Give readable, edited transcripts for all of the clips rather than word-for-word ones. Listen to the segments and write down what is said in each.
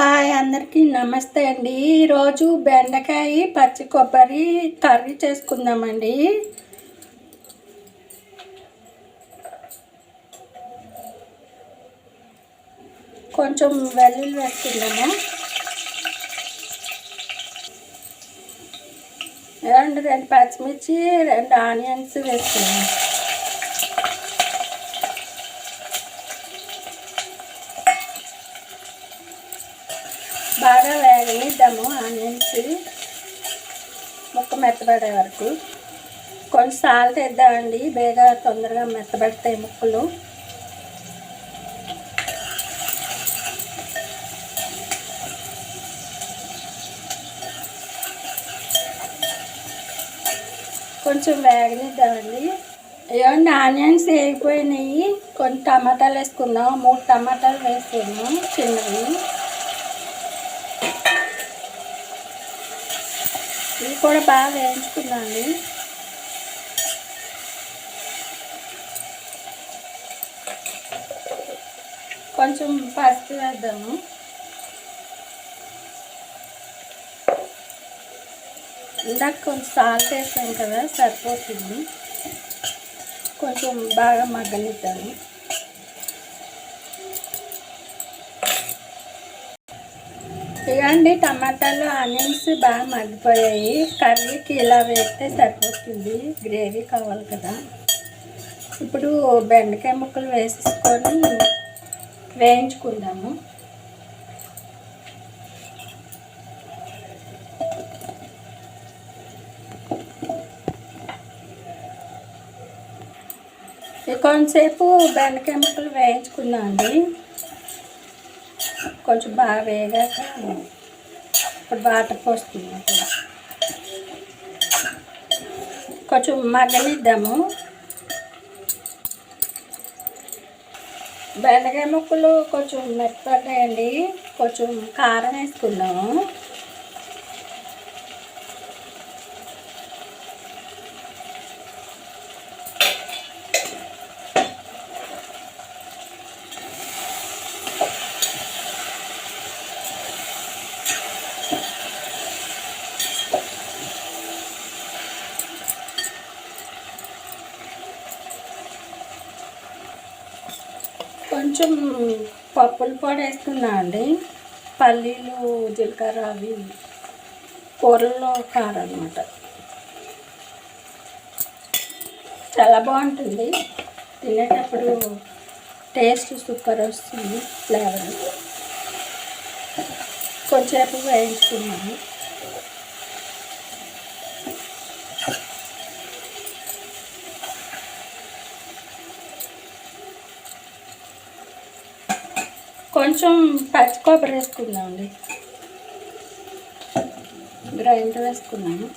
Hi అందరికీ నమస్తే అండి. ఈరోజు బెండకాయ పచ్చి కొబ్బరి కర్రీ చేసుకుందామండి. కొంచెం వెల్లుల్లి వేసుకుందాము. రెండు పచ్చిమిర్చి, 2 ఆనియన్స్ వేసుకుందాము. బాగా వేగనిద్దాము. ఆనియన్స్ ముక్క మెత్తబడే వరకు కొంచెం సాల్ట్ వేద్దామండి. బేగా తొందరగా మెత్తబడతాయి ముక్కలు. కొంచెం వేగనిద్దామండి. ఇవ్వండి ఆనియన్స్ వేగిపోయినాయి. కొంచెం టమాటాలు వేసుకుందాం. 3 టమాటాలు వేసుకుందాం చిన్నవి. ఇవి కూడా బాగా వేయించుకుందామండి. కొంచెం పసుపు వేద్దాము. ఇందాక కొంచెం సాల్ట్ వేసాం కదా, సరిపోతుంది. కొంచెం బాగా మగ్గనిద్దాము. ఇవ్వండి టమాటాలు, ఆనియన్స్ బాగా మగ్గిపోయాయి. కర్రీకి ఇలా వేస్తే సరిపోతుంది. గ్రేవీ కావాలి కదా. ఇప్పుడు బెండకాయ ముక్కలు వేసేసుకొని వేయించుకుందాము. కొంతసేపు బెండకాయ ముక్కలు వేయించుకుందామండి. కొంచెం బాగా వేగాక ఇప్పుడు వాటర్ పోస్తున్నాం. కొంచెం మగ్గనిద్దాము. బెండకాయ ముక్కలు కొంచెం మెత్తపడ్డాయండి. కొంచెం కారం వేసుకుందాము. కొంచెం పప్పుల పొడి వేసుకున్నా అండి. పల్లీలు, జీలకర్ర అవి కూరల్లో కారం అన్నమాట. చాలా బాగుంటుంది. తినేటప్పుడు టేస్ట్ సూపర్ వస్తుంది. ఫ్లేవర్ కొంచెంసేపు వేయించుకున్నాను. కొంచెం పచ్చి కొబ్బరి వేసుకుందామండి. గ్రైండర్ వేసుకున్నాను.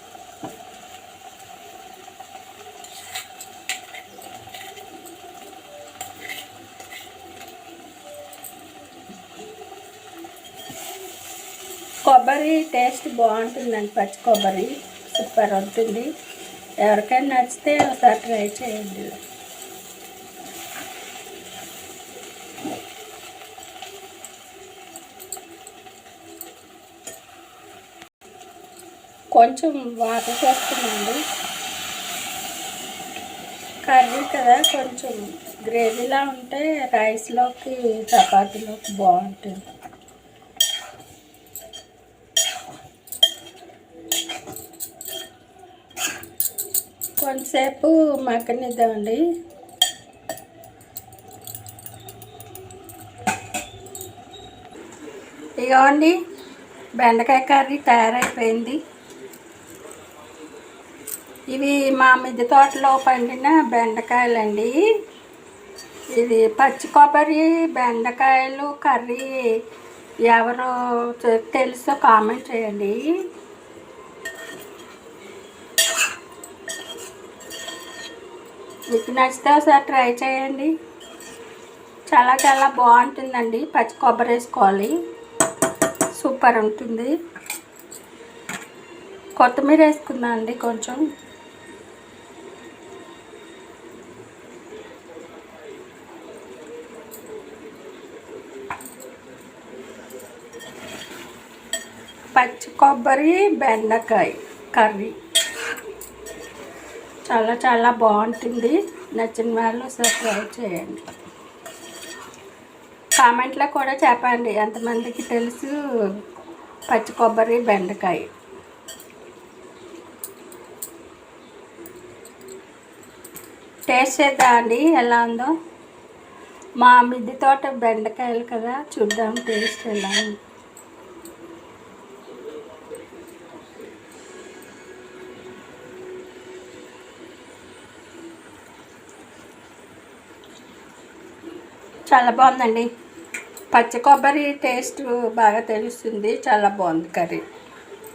కొబ్బరి టేస్ట్ బాగుంటుందండి. పచ్చి కొబ్బరి సూపర్ ఉంటుంది. ఎవరికైనా నచ్చితే ఒకసారి ట్రై చేయండి. కొంచెం వాటర్ వేసుకున్నాండి. కర్రీ కదా, కొంచెం గ్రేవీలా ఉంటే రైస్లోకి, చపాతీలోకి బాగుంటుంది. కొంతసేపు మగ్గనిద్దామండి. ఇదిగోండి బెండకాయ కర్రీ తయారైపోయింది. ఇవి మా మిద్దె తోటలో పండిన బెండకాయలండి. ఇది పచ్చి కొబ్బరి బెండకాయలు కర్రీ ఎవరో తెలుసో కామెంట్ చేయండి. మీకు నచ్చితే ఒకసారి ట్రై చేయండి. చాలా చాలా బాగుంటుందండి. పచ్చి కొబ్బరి వేసుకోవాలి, సూపర్ ఉంటుంది. కొత్తిమీర వేసుకుందాం అండి కొంచెం. పచ్చి కొబ్బరి బెండకాయ కర్రీ చాలా చాలా బాగుంటుంది. నచ్చిన వాళ్ళు సబ్స్క్రైబ్ చేయండి. కామెంట్లో కూడా చెప్పండి ఎంతమందికి తెలుసు పచ్చి కొబ్బరి బెండకాయ. టేస్ట్ చేద్దాం అండి ఎలా ఉందో. మా మిద్దె తోట బెండకాయలు కదా, చూద్దాం టేస్ట్ ఎలా ఉంది. చాలా బాగుందండి. పచ్చి కొబ్బరి టేస్ట్ బాగా తెలుస్తుంది. చాలా బాగుంది కర్రీ.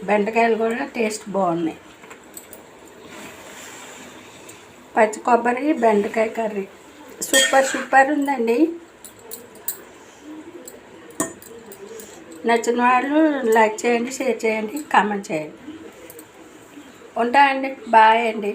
బెండకాయలు కూడా టేస్ట్ బాగున్నాయి. పచ్చి కొబ్బరి బెండకాయ కర్రీ సూపర్ ఉందండి. నచ్చిన వాళ్ళు లైక్ చేయండి, షేర్ చేయండి, కామెంట్ చేయండి. ఉంటా అండి. బాయ్ అండి.